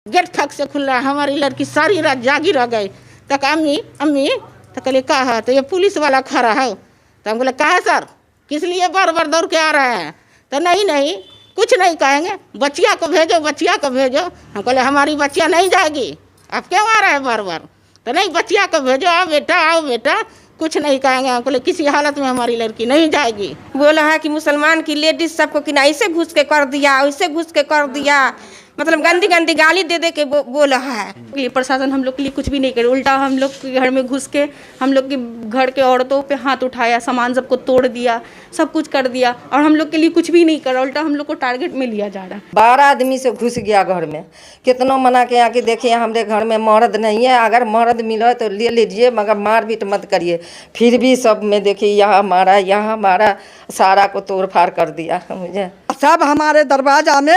Gate थक से खुल रहा है। हमारी लड़की सारी रात जागी रह गई। तक अम्मी अम्मी तो कहले कहा है, तो ये पुलिस वाला खड़ा है। तो हम बोले कहा है सर, किस लिए बार बार दौड़ के आ रहे हैं? तो नहीं कुछ नहीं कहेंगे, बच्चिया को भेजो बच्चिया को भेजो। हम कहले हमारी बच्चिया नहीं जाएगी, आप क्यों आ रहे हैं बार बार? तो नहीं बच्चिया को भेजो, आओ बेटा कुछ नहीं कहेंगे। हम कहले किसी हालत में हमारी लड़की नहीं जाएगी। बोला है कि मुसलमान की लेडीज सबको कि ना ऐसे घुस के कर दिया, वैसे घुस के कर दिया, मतलब गंदी गंदी गाली दे के बोला है। प्रशासन हम लोग के लिए कुछ भी नहीं करे, उल्टा हम लोग के घर में घुस के हम लोग के घर के औरतों पे हाथ उठाया, सामान सबको तोड़ दिया, सब कुछ कर दिया और हम लोग के लिए कुछ भी नहीं करा, उल्टा हम लोग को टारगेट में लिया जा रहा है। 12 आदमी से घुस गया घर में। कितना मना के आके देखिए हमारे घर में मर्द नहीं है, अगर मर्द मिले तो ले लीजिए मगर मार पीट मत करिए। फिर भी सब में देखिए यहाँ मारा सारा को तोड़ फाड़ कर दिया। मुझे सब हमारे दरवाजा में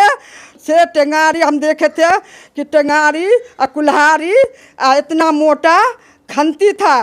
से टेंगारी हम देखे थे कि टेंगारी और कुल्हाड़ी इतना मोटा खंती था,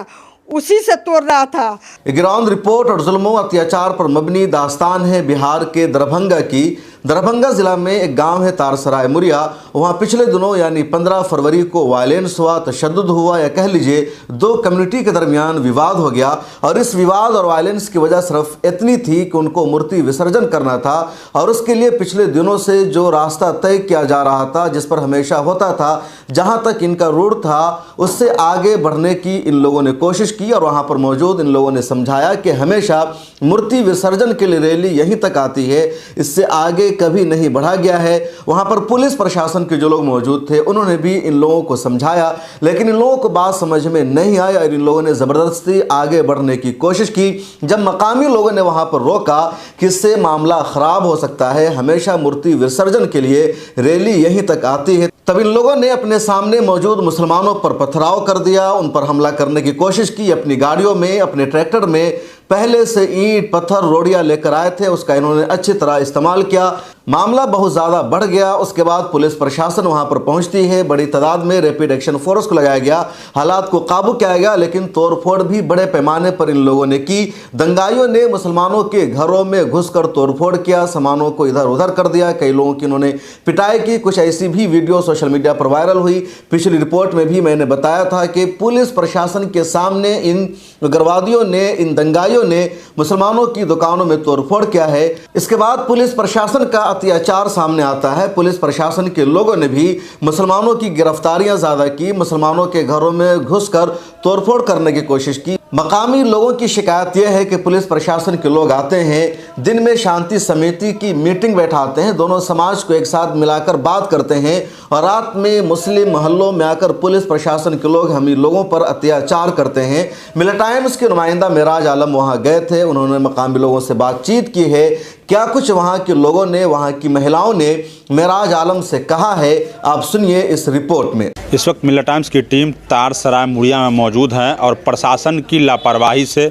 उसी से तोड़ रहा था। ग्राउंड रिपोर्ट और जुल्मों अत्याचार पर मबनी दास्तान है बिहार के दरभंगा की। दरभंगा जिला में एक गांव है तारसराय मुरिया। वहां पिछले दिनों यानी 15 फरवरी को वायलेंस हुआ, तशद्दुद हुआ, या कह लीजिए दो कम्युनिटी के दरमियान विवाद हो गया। और इस विवाद और वायलेंस की वजह सिर्फ इतनी थी कि उनको मूर्ति विसर्जन करना था और उसके लिए पिछले दिनों से जो रास्ता तय किया जा रहा था, जिस पर हमेशा होता था, जहां तक इनका रूट था, उससे आगे बढ़ने की इन लोगों ने कोशिश की। और वहां पर मौजूद इन लोगों ने समझाया कि हमेशा मूर्ति विसर्जन के लिए रैली यहीं तक आती है, इससे आगे कभी नहीं बढ़ा गया है। वहां पर पुलिस प्रशासन के जो लोग मौजूद थे उन्होंने भी इन लोगों को समझाया, लेकिन इन लोगों को बात समझ में नहीं आई और इन लोगों ने ज़बरदस्ती आगे बढ़ने की कोशिश की। जब मकामी लोगों ने वहां पर रोका कि इससे मामला ख़राब हो सकता है, हमेशा मूर्ति विसर्जन के लिए रैली यहीं तक आती है, तब इन लोगों ने अपने सामने मौजूद मुसलमानों पर पथराव कर दिया, उन पर हमला करने की कोशिश की। अपनी गाड़ियों में, अपने ट्रैक्टर में पहले से ईंट पत्थर रोड़ियां लेकर आए थे, उसका इन्होंने अच्छी तरह इस्तेमाल किया। मामला बहुत ज़्यादा बढ़ गया। उसके बाद पुलिस प्रशासन वहां पर पहुंचती है, बड़ी तादाद में रैपिड एक्शन फोर्स को लगाया गया, हालात को काबू किया गया, लेकिन तोड़फोड़ भी बड़े पैमाने पर इन लोगों ने की। दंगाइयों ने मुसलमानों के घरों में घुसकर तोड़फोड़ किया, सामानों को इधर उधर कर दिया, कई लोगों की इन्होंने पिटाई की। कुछ ऐसी भी वीडियो सोशल मीडिया पर वायरल हुई। पिछली रिपोर्ट में भी मैंने बताया था कि पुलिस प्रशासन के सामने इन उग्रवादियों ने, इन दंगाइयों ने मुसलमानों की दुकानों में तोड़फोड़ किया है। इसके बाद पुलिस प्रशासन का अत्याचार सामने आता है। पुलिस प्रशासन के लोगों ने भी मुसलमानों की गिरफ्तारियां ज़्यादा की, मुसलमानों के घरों में घुसकर तोड़फोड़ करने की कोशिश की। मकामी लोगों की शिकायत यह है कि पुलिस प्रशासन के लोग आते हैं, दिन में शांति समिति की मीटिंग बैठाते हैं, दोनों समाज को एक साथ मिलाकर बात करते हैं, और रात में मुस्लिम मोहल्लों में आकर पुलिस प्रशासन के लोग हम लोगों पर अत्याचार करते हैं। मिला टाइम्स के नुमाइंदा मेराज आलम वहां गए थे, उन्होंने मकामी लोगों से बातचीत की है। क्या कुछ वहां के लोगों ने, वहां की महिलाओं ने मेराज आलम से कहा है, आप सुनिए इस रिपोर्ट में। इस वक्त मिला टाइम्स की टीम तारसराय मुड़िया में मौजूद है और प्रशासन की लापरवाही से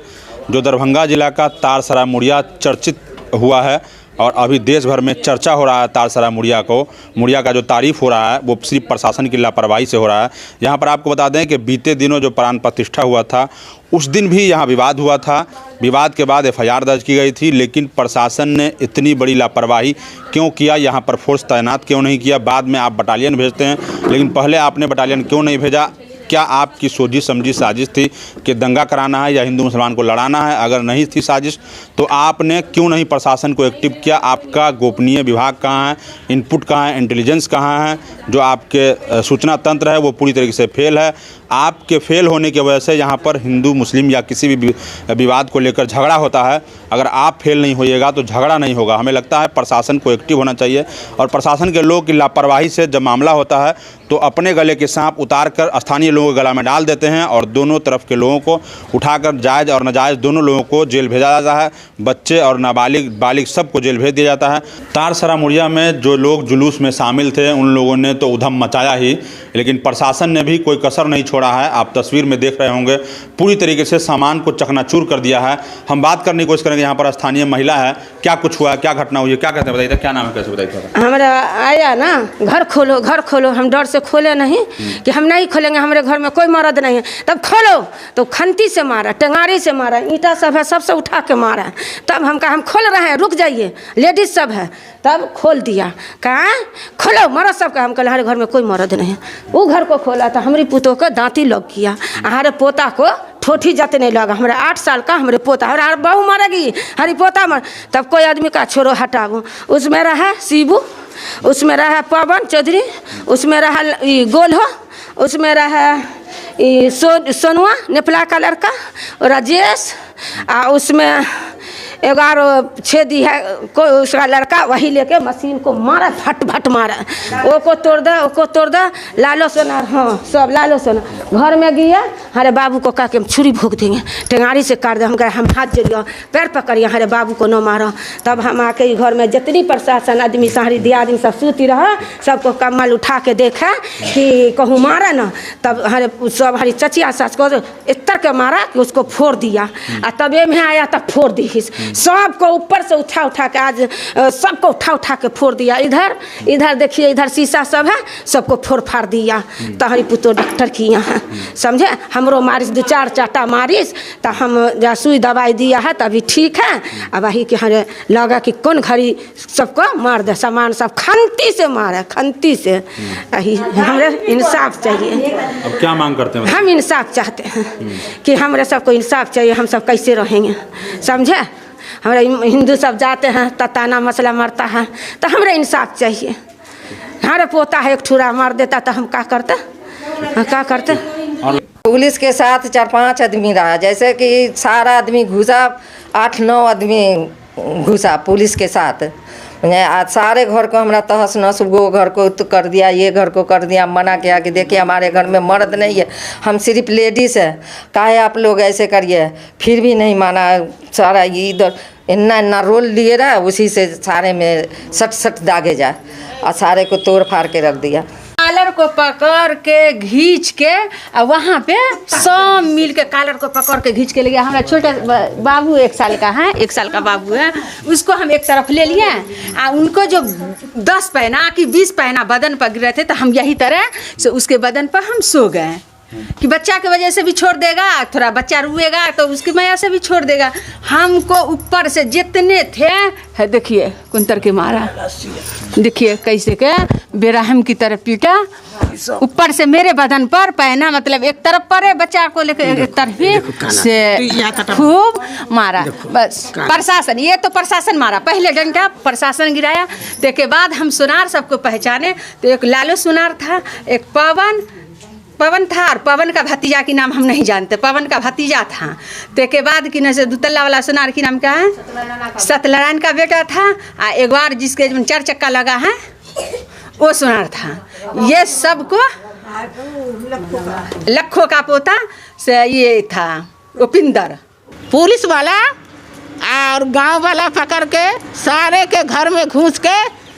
जो दरभंगा जिला का तारसराय मुड़िया चर्चित हुआ है और अभी देश भर में चर्चा हो रहा है तारसराय मुड़िया का जो तारीफ़ हो रहा है वो सिर्फ प्रशासन की लापरवाही से हो रहा है। यहाँ पर आपको बता दें कि बीते दिनों जो प्राण प्रतिष्ठा हुआ था उस दिन भी यहाँ विवाद हुआ था। विवाद के बाद FIR दर्ज की गई थी, लेकिन प्रशासन ने इतनी बड़ी लापरवाही क्यों किया? यहाँ पर फोर्स तैनात क्यों नहीं किया? बाद में आप बटालियन भेजते हैं, लेकिन पहले आपने बटालियन क्यों नहीं भेजा? क्या आपकी सोची समझी साजिश थी कि दंगा कराना है या हिंदू मुसलमान को लड़ाना है? अगर नहीं थी साजिश तो आपने क्यों नहीं प्रशासन को एक्टिव किया? आपका गोपनीय विभाग कहाँ है? इनपुट कहाँ है? इंटेलिजेंस कहाँ है? जो आपके सूचना तंत्र है वो पूरी तरीके से फेल है। आपके फेल होने की वजह से यहाँ पर हिंदू मुस्लिम या किसी भी विवाद को लेकर झगड़ा होता है। अगर आप फेल नहीं होइएगा तो झगड़ा नहीं होगा। हमें लगता है प्रशासन को एक्टिव होना चाहिए और प्रशासन के लोगों की लापरवाही से जब मामला होता है तो अपने गले के सांप उतार कर स्थानीय लोगों के गला में डाल देते हैं और दोनों तरफ के लोगों को उठाकर जायज़ और नाजायज़ दोनों लोगों को जेल भेजा जाता है। बच्चे और नाबालिग बालिग सबको जेल भेज दिया जाता है। तारसराय मुड़िया में जो लोग जुलूस में शामिल थे उन लोगों ने तो उधम मचाया ही, लेकिन प्रशासन ने भी कोई कसर नहीं छोड़ा है। आप तस्वीर में देख रहे होंगे पूरी तरीके से सामान को चकनाचूर कर दिया है। हम बात करने की कोशिश करेंगे। यहाँ पर स्थानीय महिला है, क्या कुछ हुआ, क्या घटना हुई है, क्या कहते हैं बताइए, क्या नाम है, कैसे बताइए थोड़ा। हमारा आया ना घर खोलो घर खोलो, हम डर से खोले नहीं कि हम नहीं खोलेंगे, हमारे घर में कोई मर्द नहीं है। तब खोलो तो खंती से मारा, टेंगारी से मारा, ईंटा सब है सबसे उठा के मारा। तब हम कहा हम खोल रहे हैं, रुक जाइए, लेडीज सब है। तब खोल दिया, कहा खोलो मर्द सब का। हम कहा हमारे घर में कोई मर्द नहीं है। वो घर को खोला तो हमारी पुतों को दांती लग गया, हमारे पोता को ठोठी जाते नहीं लगा। हमारे 8 साल का हमारे पोता, हमारे बहू मारेगी, हमारी पोता मर। तब कोई आदमी का छोड़ो हटाओ, उसमें रहा शिबू, उसमें रहा पवन चौधरी, उसमें रहा गोल हो, उसमें रहा सोनुआ नेपला का लड़का, राजेश, उसमें 11 छेदी है कोई उसका लड़का, वही लेके मशीन को मारा, फट फट मारा, वो को तोड़ दे, वो को तोड़ दे। लालो सोना, हाँ सब लालो सोना घर में गया। हमारे बाबू को कहा कि हम छुरी भोग देंगे, टेंगारी से काट दे। हम कहे हम हाथ जोड़िए, पैर पकड़िए, हमारे बाबू को न मारो। तब हम आके घर में जितनी प्रशासन आदमी सारी दियादमी सब सूती रहा, सबको कम्बल उठा के देखा कि कहूँ मारा ना। तब हमारे सब हमारी चचिया सास को इतर के मारा कि उसको फोड़ दिया। तब में आया तब फोड़ दी, सबको ऊपर से उठा उठा के आज सबको उठा उठा के फोड़ दिया। इधर इधर देखिए, इधर शीशा सब है, सबको फोड़ फाड़ दिया। तो हमारी पुतो डॉक्टर की यहाँ समझे, हमरो मारिस 2-4 चाटा मारिस, तो हम जा सुई दवाई दिया है तभी ठीक है। अब वही कि हमें लगा कि कौन घड़ी सबको मार दे, सामान सब खंती से मारे, खंती से। यही हमें इंसाफ चाहिए। अब क्या मांग करते हैं? हम इंसाफ चाहते हैं कि हमारे सबको इंसाफ चाहिए, हम सब कैसे रहेंगे समझे। हमारे हिंदू सब जाते हैं तो ताना मसला मरता है, तो हमारे इंसाफ चाहिए। हमारे पोता है एक ठुरा मार देता तो हम क्या करते, क्या करते। पुलिस के साथ 4-5 आदमी रहा, जैसे कि सारा आदमी घुसा, 8-9 आदमी घुसा पुलिस के साथ। आज सारे घर को हमारा तहस नहस, वो घर को तो कर दिया, ये घर को कर दिया। मना किया कि देखिए हमारे घर में मर्द नहीं है, हम सिर्फ लेडीज़ है, काहे आप लोग ऐसे करिए। फिर भी नहीं माना। सारा इधर इन्ना रोल लिए रहा, उसी से सारे में सट दागे जा और सारे को तोड़ फाड़ के रख दिया। कालर को पकड़ के घींच के वहाँ पे सब मिल के कालर को पकड़ के घींच के ले गया। हमारा छोटा बाबू 1 साल का है, 1 साल का बाबू है, उसको हम एक तरफ ले लिए। उनको जो 10 पैना कि 20 पैना बदन पर गिरे थे, तो हम यही तरह से उसके बदन पर हम सो गए कि बच्चा की वजह से भी छोड़ देगा, थोड़ा बच्चा रुएगा तो उसकी माया से भी छोड़ देगा। हमको ऊपर से जितने थे है देखिए कुंतर के मारा, देखिए कैसे के बेरहम की तरफ पीटा। ऊपर से मेरे बदन पर पहना, मतलब एक तरफ पर है, बच्चा को लेकर एक तरफ ही से खूब मारा। बस प्रशासन, ये तो प्रशासन मारा, पहले डंडा प्रशासन गिराया। तो के बाद हम सुनार सबको पहचाने, तो एक लालू सुनार था, एक पवन था, और पवन का भतीजा की नाम हम नहीं जानते, पवन का भतीजा था। तो के बाद कि न से 2 तल्ला वाला सुनार की नाम क्या है, सत्यनारायण का बेटा था। एक बार जिसके 4 चक्का लगा है वो सुनार था। ये सबको लखों का पोता से ये था उपिंदर। पुलिस वाला और गांव वाला पकड़ के सारे के घर में घुस के,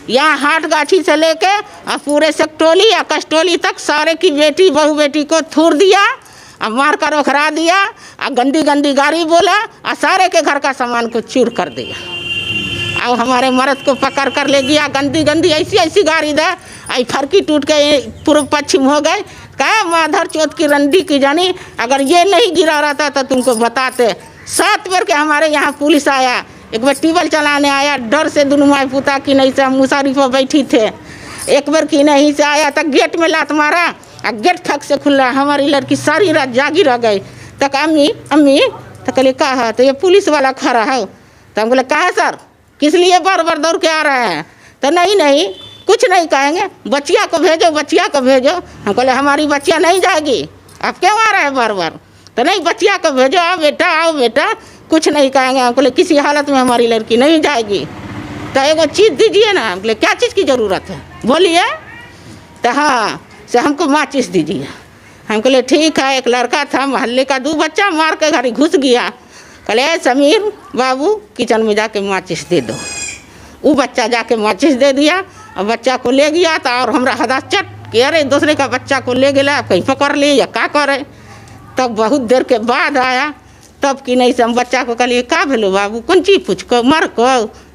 यहाँ हाट गाठी से लेके और पूरे सकटोली या कस्टोली तक सारे की बेटी बहू बेटी को थूर दिया और मार कर उखरा दिया और गंदी गंदी गाड़ी बोला और सारे के घर का सामान को चूर कर दिया। और हमारे मर्द को पकड़ कर ले गया, गंदी गंदी ऐसी ऐसी गाड़ी दे, आई फरकी टूट के पूर्व पश्चिम हो गए। क्या माधर चौथ की रंडी की जानी, अगर ये नहीं गिरा रहता तो तुमको बताते। 7 बार के हमारे यहाँ पुलिस आया, एक बार टेबल चलाने आया, डर से दोनों माई पुता की नहीं से हम मुसारी पर बैठी थे। एक बार की नहीं से आया तक गेट में लात मारा और गेट फक से खुला। हमारी लड़की सारी रात जागी रह गई। तक अम्मी तो कहले कहा, तो ये पुलिस वाला खड़ा है। तो हम बोले कहा सर, किस लिए बार बार दौड़ के आ रहे हैं? तो नहीं कुछ नहीं कहेंगे, बच्चिया को भेजो, बच्चिया को भेजो। हम कहले हमारी बच्चिया नहीं जाएगी, आप क्यों आ रहे हैं बार बार? तो नहीं बच्चिया को भेजो, आओ बेटा, कुछ नहीं कहेंगे। हम बोले किसी हालत में हमारी लड़की नहीं जाएगी, तो एगो चीज़ दीजिए ना। हम बोले क्या चीज़ की ज़रूरत है बोलिए? तो हाँ से हमको माचिस दीजिए। हम बोले ठीक है। एक लड़का था मोहल्ले का, 2 बच्चा मार के घर घुस गया। कहले समीर बाबू किचन में जाके माचिस दे दो। वो बच्चा जाके माचिस दे दिया और बच्चा को ले गया। तो और हमारा हदास चट कि अरे दूसरे का बच्चा को ले गया, कहीं पकड़ ले या क्या करे। तब बहुत देर के बाद आया, तब कि नहीं से हम बच्चा को कहलिए का भेलो बाबू, कौन चीज़ पूछ को मर को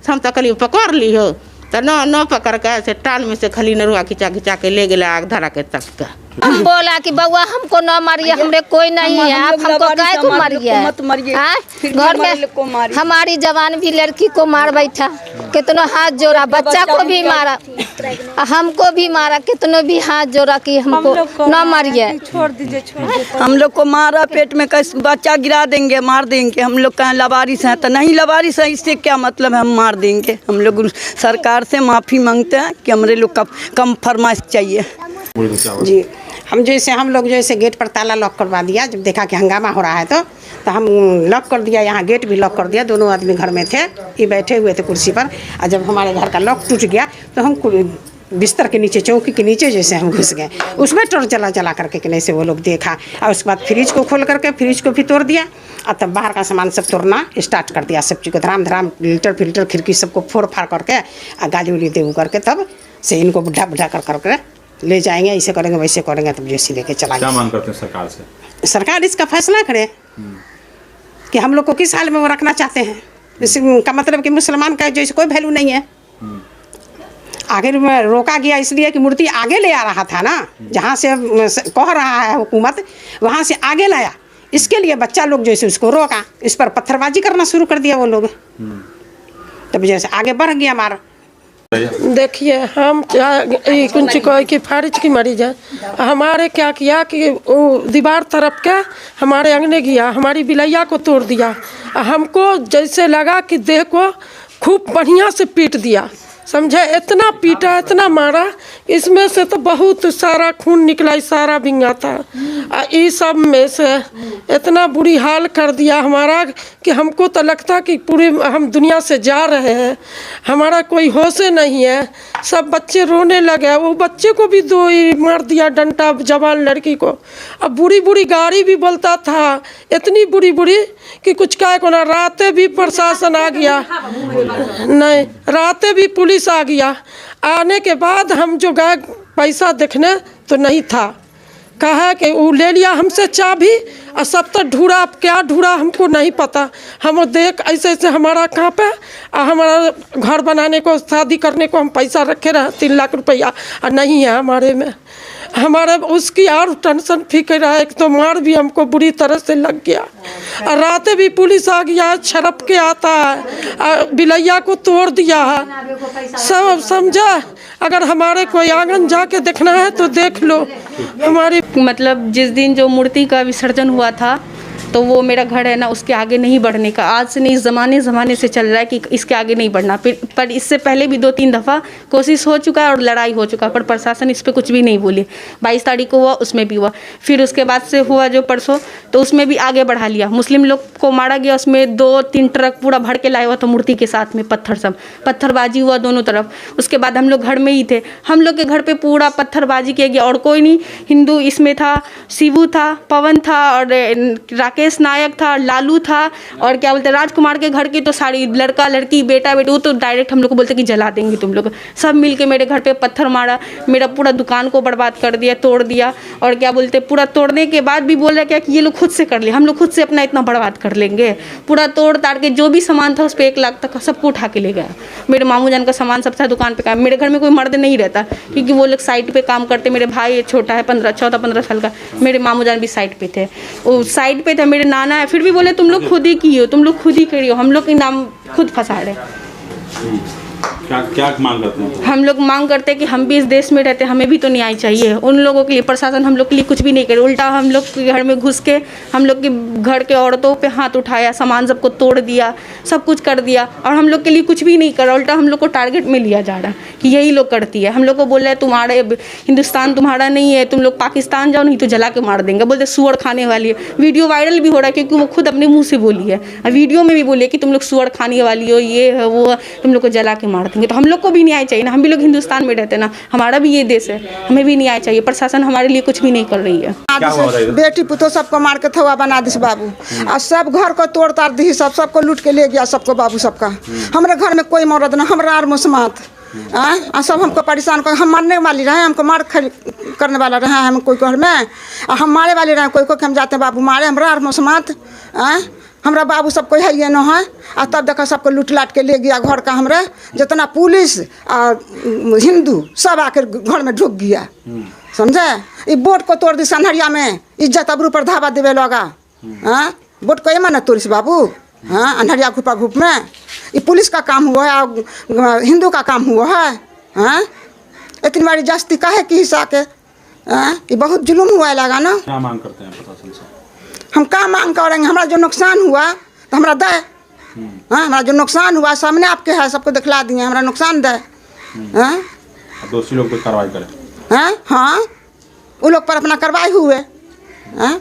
तो हम तो कहली पकड़ ली हो, तो न पकड़ के ऐसे टाल में से खाली नरुआ खिंचा खिंचा के ले गए आग धरा के तक का। हम बोला कि बउआ हमको न मारिए, हमरे कोई नहीं है, आप हमको काय को मारिए? घर में हमारी जवान भी लड़की को मार बैठा, कितनो हाथ जोड़ा, बच्चा को भी मारा, हमको भी मारा, कितनो भी हाथ जोड़ा कि हमको न मारिए। छोड़ दीजिए, हम लोग को मारा, पेट में कैसे बच्चा गिरा देंगे, मार देंगे। हम लोग कहें लवारिस हैं तो नहीं लवारिस है, इससे क्या मतलब है, हम मार देंगे। हम लोग सरकार से माफ़ी मांगते हैं कि हमारे लोग का कम फरमाइश चाहिए। जी हम लोग जैसे गेट पर ताला लॉक करवा दिया, जब देखा कि हंगामा हो रहा है तो हम लॉक कर दिया, यहाँ गेट भी लॉक कर दिया। दोनों आदमी घर में थे, ये बैठे हुए थे कुर्सी पर, और जब हमारे घर का लॉक टूट गया तो हम बिस्तर के नीचे, चौकी के नीचे जैसे हम घुस गए, उसमें टॉर्च जला करके कि नहीं से वो लोग देखा। और उसके बाद फ्रिज को खोल करके फ्रिज को भी तोड़ दिया, और तब बाहर का सामान सब तोड़ना स्टार्ट कर दिया। सब चीज़ को धराम धराम लीटर फिल्टर खिड़की सबको फोड़ फाड़ करके और गाली उली दे करके तब से इनको बुढ़ा करके ले जाएंगे, ऐसे करेंगे वैसे करेंगे, तब जैसे लेके चला। क्या मांग करते हैं सरकार से? सरकार इसका फैसला करे कि हम लोग को किस हाल में वो रखना चाहते हैं। इसका मतलब कि मुसलमान का जैसे कोई वैल्यू नहीं है। आखिर में रोका गया इसलिए कि मूर्ति आगे ले आ रहा था ना, जहाँ से कह रहा है हुकूमत वहाँ से आगे लाया, इसके लिए बच्चा लोग जैसे उसको रोका, इस पर पत्थरबाजी करना शुरू कर दिया वो लोग, तब जैसे आगे बढ़ गया मार। देखिए हम कुछ कोई की फारिज की मरीज है, हमारे क्या किया कि वो दीवार तरफ के हमारे अंगने गया, हमारी बिलैया को तोड़ दिया। हमको जैसे लगा कि देह को खूब बढ़िया से पीट दिया, समझे, इतना पीटा, इतना मारा, इसमें से तो बहुत सारा खून निकला, सारा भिंगा था। इस सब में से इतना बुरी हाल कर दिया हमारा कि हमको तो लगता कि पूरे हम दुनिया से जा रहे हैं, हमारा कोई होश नहीं है। सब बच्चे रोने लगे, वो बच्चे को भी दो मार दिया डंडा, जवान लड़की को। अब बुरी बुरी गाड़ी भी बोलता था, इतनी बुरी बुरी कि कुछ क्या को ना। रातें भी प्रशासन आ गया, नहीं रातें भी पुलिस आ गया। आने के बाद हम जो गए पैसा देखने तो नहीं था, कहा कि वो ले लिया हमसे चाबी और सब तक ढूंढा, अब क्या ढूंढा हमको नहीं पता। हम देख ऐसे ऐसे हमारा कहाँ पे हमारा घर बनाने को, शादी करने को हम पैसा रखे रहे 3 लाख रुपया और नहीं है हमारे में। हमारे उसकी और टेंशन फिक्र है, एक तो मार भी हमको बुरी तरह से लग गया, और रातें भी पुलिस आ गया, छड़प के आता है, बिलैया को तोड़ दिया है, सब समझा। अगर हमारे कोई आंगन जाके देखना है तो देख लो। हमारी मतलब जिस दिन जो मूर्ति का विसर्जन हुआ था तो वो मेरा घर है ना, उसके आगे नहीं बढ़ने का, आज से नहीं ज़माने से चल रहा है कि इसके आगे नहीं बढ़ना। पर इससे पहले भी 2-3 दफ़ा कोशिश हो चुका है और लड़ाई हो चुका है, पर प्रशासन इस पर कुछ भी नहीं बोले। 22 तारीख को हुआ, उसमें भी हुआ, फिर उसके बाद से हुआ जो परसों, तो उसमें भी आगे बढ़ा लिया। मुस्लिम लोग को मारा गया, उसमें 2-3 ट्रक पूरा भर के लाया हुआ था मूर्ति के साथ में, पत्थरबाजी हुआ दोनों तरफ। उसके बाद हम लोग घर में ही थे, हम लोग के घर पर पूरा पत्थरबाजी किया गया, और कोई नहीं हिंदू इसमें था, शिवू था, पवन था, और राकेश नायक था, लालू था, और क्या बोलते राजकुमार के घर की तो सारी लड़का लड़की बेटा बेटी, वो तो डायरेक्ट हम लोग को बोलते कि जला देंगे तुम लोग। सब मिलके मेरे घर पे पत्थर मारा, मेरा पूरा दुकान को बर्बाद कर दिया, तोड़ दिया। और क्या बोलते पूरा तोड़ने के बाद भी बोल रहे क्या कि ये लोग खुद से कर ले, हम लोग खुद से अपना इतना बर्बाद कर लेंगे। पूरा तोड़ ताड़ के जो भी सामान था उस पर 1 लाख तक सबको उठा के ले गया। मेरे मामू जान का सामान सब था दुकान पे काम। मेरे घर में कोई मर्द नहीं रहता क्योंकि वो लोग साइड पे काम करते। मेरे भाई छोटा है 14-15 साल का, मेरे मामू जान भी साइड पे थे, वो साइड पे थे। मेरे नाना है, फिर भी बोले तुम लोग खुद ही किए, तुम लोग खुद ही करियो, हम लोग के नाम खुद फंसा रहे। क्या मांग करते हैं? हम लोग मांग करते हैं कि हम भी इस देश में रहते हैं, हमें भी तो न्याय चाहिए। उन लोगों के लिए प्रशासन हम लोग के लिए कुछ भी नहीं करे, उल्टा हम लोग के घर में घुस के हम लोग के घर के औरतों पे हाथ उठाया, सामान सबको तोड़ दिया, सब कुछ कर दिया, और हम लोग के लिए कुछ भी नहीं करा। उल्टा हम लोग को टारगेट में लिया जा रहा है कि यही लोग करती है। हम लोग को बोल रहे हैं तुम्हारे हिंदुस्तान तुम्हारा नहीं है, तुम लोग पाकिस्तान जाओ, नहीं तो जला के मार देंगे। बोलते सुअर खाने वाली है। वीडियो वायरल भी हो रहा है क्योंकि वो खुद अपने मुँह से बोली है, वीडियो में भी बोली कि तुम लोग सुअर खाने वाली हो, ये है वो, तुम लोग को जला के मार देंगे। तो हम लोग को भी न्याय चाहिए ना, हम भी लोग हिंदुस्तान में रहते हैं ना, हमारा भी ये देश है, हमें भी न्याय चाहिए। प्रशासन हमारे लिए कुछ भी नहीं कर रही है। बेटी पुतो सबको मार के थवा बना दिस बाबू, और सब घर को तोड़ ताड़ दी, सबको लूट के ले गया सबको बाबू सबका। हमारे घर में कोई मौरत ना, हमारा आर मुसमात सब हमको परेशान कर, हम मारने वाली रहे, हमको मार करने वाला रहे, हम कोई घर में हम मारे वाले रहे, कोई को हम जाते हैं बाबू मारे, हमारा आर मुसमात हमरा बाबू सब कोई है ये न है। आ तब देखा सबको लूट लाट के ले गया घर का। हमरे जितना पुलिस और हिंदू सब आकर घर में ढुक गया, समझे। ये बोट को तोड़ दी सनहरिया में, इज्जत अबरू पर धावा देवे लगा। हाँ, बोट को ये माना तोड़िस बाबू। हाँ, अनहरिया घुपा घुप में ये पुलिस का काम हुआ है, हिंदू का काम हुआ है। हाँ, इतनी बड़ी जास्ती काहे की हिस्सा के। हाँ, ये बहुत जुलूम हुआ लगा ना। क्या मांग करते हैं प्रशासन से? हम क्या मांग करेंगे? हमारा जो नुकसान हुआ तो हमारा दे। हाँ, हमारा जो नुकसान हुआ सामने आपके है, सबको दिखला दिए, हमारा नुकसान दे। हाँ, दोषी लोग पे कार्रवाई करें। हाँ हाँ, वो लोग पर अपना कार्रवाई हुए। हाँ,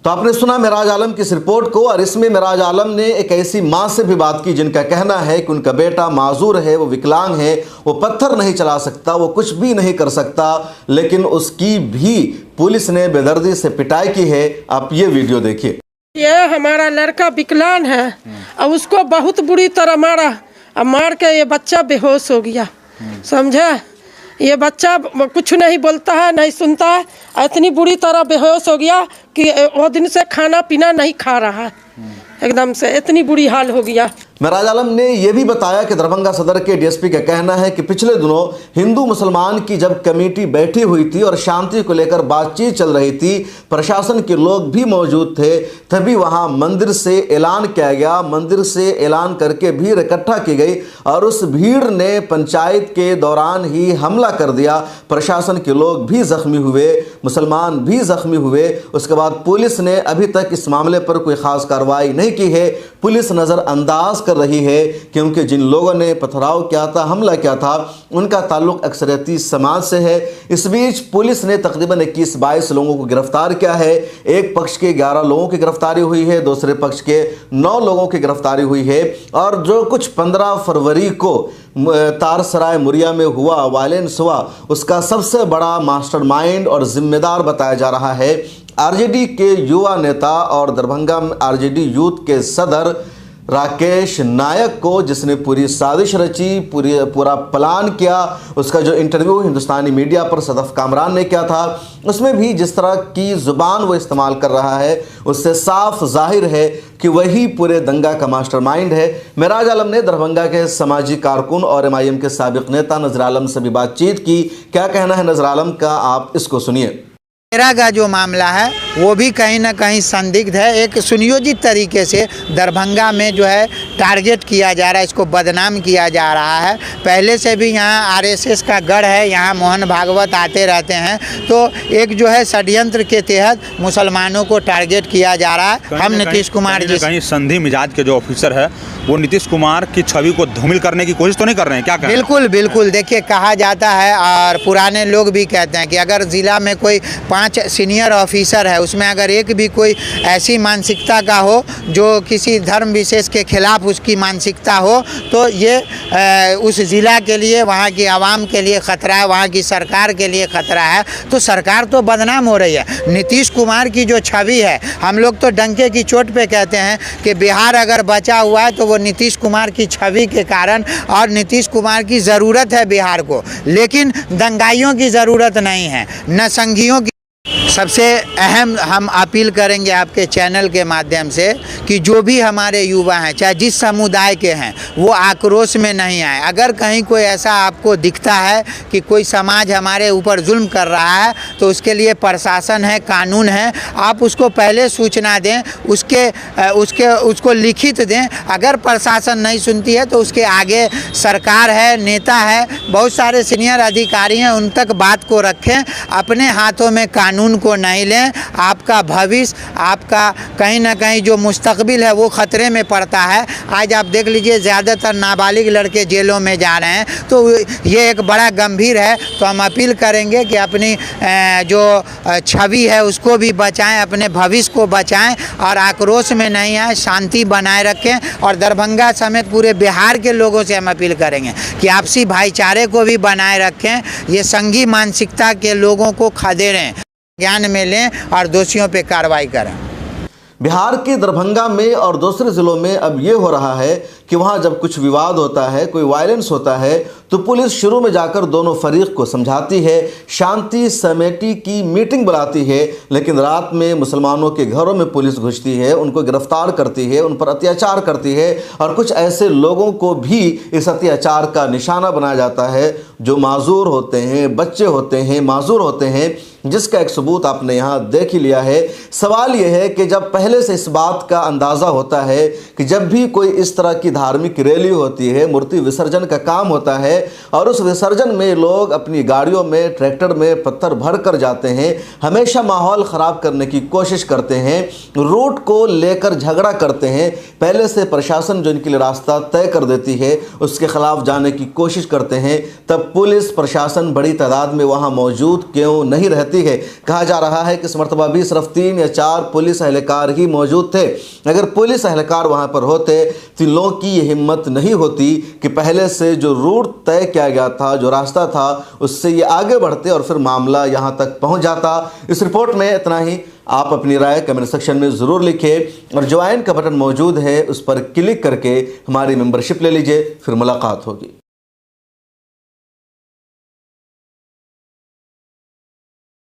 तो आपने सुना मेराज आलम की इस रिपोर्ट को, और इसमें मेराज आलम ने एक ऐसी मां से भी बात की जिनका कहना है कि उनका बेटा माजूर है, वो विकलांग है, वो पत्थर नहीं चला सकता, वो कुछ भी नहीं कर सकता, लेकिन उसकी भी पुलिस ने बेदर्दी से पिटाई की है। आप ये वीडियो देखिए। ये हमारा लड़का विकलांग है और उसको बहुत बुरी तरह मारा और मार के ये बच्चा बेहोश हो गया, समझे। ये बच्चा कुछ नहीं बोलता है, नहीं सुनता है, इतनी बुरी तरह बेहोश हो गया कि वो दिन से खाना पीना नहीं खा रहा है, एकदम से इतनी बुरी हाल हो गया। मेराज आलम ने यह भी बताया कि दरभंगा सदर के डीएसपी का कहना है कि पिछले दिनों हिंदू मुसलमान की जब कमेटी बैठी हुई थी और शांति को लेकर बातचीत चल रही थी, प्रशासन के लोग भी मौजूद थे, तभी वहां मंदिर से ऐलान किया गया, मंदिर से ऐलान करके भीड़ इकट्ठा की गई और उस भीड़ ने पंचायत के दौरान ही हमला कर दिया। प्रशासन के लोग भी जख्मी हुए, मुसलमान भी जख्मी हुए। उसके बाद पुलिस ने अभी तक इस मामले पर कोई खास कार्रवाई नहीं की है। पुलिस नज़रअंदाज कर रही है क्योंकि जिन लोगों ने पथराव किया था, हमला किया था, उनका ताल्लुक अक्सरियती समाज से है। इस बीच पुलिस ने तकरीबन 21-22 लोगों को गिरफ्तार किया है। एक पक्ष के 11 लोगों की गिरफ्तारी हुई है, दूसरे पक्ष के 9 लोगों की गिरफ्तारी हुई है। और जो कुछ 15 फरवरी को तारसराय मुरिया में हुआ, वायलेंस हुआ, उसका सबसे बड़ा मास्टरमाइंड और जिम्मेदार बताया जा रहा है आरजेडी के युवा नेता और दरभंगा आरजेडी यूथ के सदर राकेश नायक को, जिसने पूरी साजिश रची, पूरा प्लान किया। उसका जो इंटरव्यू हिंदुस्तानी मीडिया पर सदफ कामरान ने किया था, उसमें भी जिस तरह की ज़ुबान वो इस्तेमाल कर रहा है, उससे साफ जाहिर है कि वही पूरे दंगा का मास्टरमाइंड है। मेराज आलम ने दरभंगा के समाजी कारकुन और एमआईएम के साबिक नेता नजर आलम से भी बातचीत की। क्या कहना है नजर आलम का, आप इसको सुनिए। मेरा का जो मामला है वो भी कहीं ना कहीं संदिग्ध है। एक सुनियोजित तरीके से दरभंगा में जो है टारगेट किया जा रहा है, इसको बदनाम किया जा रहा है। पहले से भी यहाँ आरएसएस का गढ़ है, यहाँ मोहन भागवत आते रहते हैं, तो एक जो है षड्यंत्र के तहत मुसलमानों को टारगेट किया जा रहा है। हम नीतीश कुमार जी कहीं संधि मिजाज के जो ऑफिसर है वो नीतीश कुमार की छवि को धूमिल करने की कोशिश तो नहीं कर रहे हैं? क्या करें? बिल्कुल बिल्कुल, देखिए कहा जाता है और पुराने लोग भी कहते हैं कि अगर ज़िला में कोई 5 सीनियर ऑफिसर है, उसमें अगर एक भी कोई ऐसी मानसिकता का हो जो किसी धर्म विशेष के खिलाफ उसकी मानसिकता हो, तो ये उस ज़िला के लिए, वहाँ की आवाम के लिए ख़तरा है, वहाँ की सरकार के लिए ख़तरा है। तो सरकार तो बदनाम हो रही है। नीतीश कुमार की जो छवि है, हम लोग तो डंके की चोट पे कहते हैं कि बिहार अगर बचा हुआ है तो वो नीतीश कुमार की छवि के कारण, और नीतीश कुमार की ज़रूरत है बिहार को, लेकिन दंगाइयों की ज़रूरत नहीं है, न संघियों की। सबसे अहम हम अपील करेंगे आपके चैनल के माध्यम से कि जो भी हमारे युवा हैं, चाहे जिस समुदाय के हैं, वो आक्रोश में नहीं आए। अगर कहीं कोई ऐसा आपको दिखता है कि कोई समाज हमारे ऊपर जुल्म कर रहा है, तो उसके लिए प्रशासन है, कानून है, आप उसको पहले सूचना दें, उसको लिखित दें। अगर प्रशासन नहीं सुनती है तो उसके आगे सरकार है, नेता है, बहुत सारे सीनियर अधिकारी हैं, उन तक बात को रखें। अपने हाथों में कानून को नहीं लें। आपका भविष्य, आपका कहीं ना कहीं जो मुस्तकबिल है वो ख़तरे में पड़ता है। आज आप देख लीजिए ज़्यादातर नाबालिग लड़के जेलों में जा रहे हैं, तो ये एक बड़ा गंभीर है। तो हम अपील करेंगे कि अपनी जो छवि है उसको भी बचाएं, अपने भविष्य को बचाएं और आक्रोश में नहीं आए, शांति बनाए रखें। और दरभंगा समेत पूरे बिहार के लोगों से हम अपील करेंगे कि आपसी भाईचारे को भी बनाए रखें। ये संघी मानसिकता के लोगों को खदेड़ें, ज्ञान में लें और दोषियों पे कार्रवाई करें। बिहार के दरभंगा में और दूसरे ज़िलों में अब ये हो रहा है कि वहाँ जब कुछ विवाद होता है, कोई वायलेंस होता है, तो पुलिस शुरू में जाकर दोनों फरीक को समझाती है, शांति समिति की मीटिंग बुलाती है, लेकिन रात में मुसलमानों के घरों में पुलिस घुसती है, उनको गिरफ्तार करती है, उन पर अत्याचार करती है और कुछ ऐसे लोगों को भी इस अत्याचार का निशाना बनाया जाता है जो माजूर होते हैं, बच्चे होते हैं, माजूर होते हैं, जिसका एक सबूत आपने यहाँ देख ही लिया है। सवाल यह है कि जब पहले से इस बात का अंदाज़ा होता है कि जब भी कोई इस तरह की धार्मिक रैली होती है, मूर्ति विसर्जन का काम होता है और उस विसर्जन में लोग अपनी गाड़ियों में, ट्रैक्टर में पत्थर भर कर जाते हैं, हमेशा माहौल ख़राब करने की कोशिश करते हैं, रूट को लेकर झगड़ा करते हैं, पहले से प्रशासन जो इनके लिए रास्ता तय कर देती है उसके ख़िलाफ़ जाने की कोशिश करते हैं, तब पुलिस प्रशासन बड़ी तादाद में वहाँ मौजूद क्यों नहीं रहती है। कहा जा रहा है कि इस मरतबा भी सिर्फ 3 या 4 पुलिस एहलकार ही मौजूद थे। अगर पुलिस एहलकार वहां पर होते तो लोगों की ये हिम्मत नहीं होती कि पहले से जो रूट तय किया गया था, जो रास्ता था, उससे ये आगे बढ़ते और फिर मामला यहां तक पहुंच जाता। इस रिपोर्ट में इतना ही। आप अपनी राय कमेंट सेक्शन में ज़रूर लिखें और ज्वाइन का बटन मौजूद है, उस पर क्लिक करके हमारी मेंबरशिप ले लीजिए। फिर मुलाकात होगी।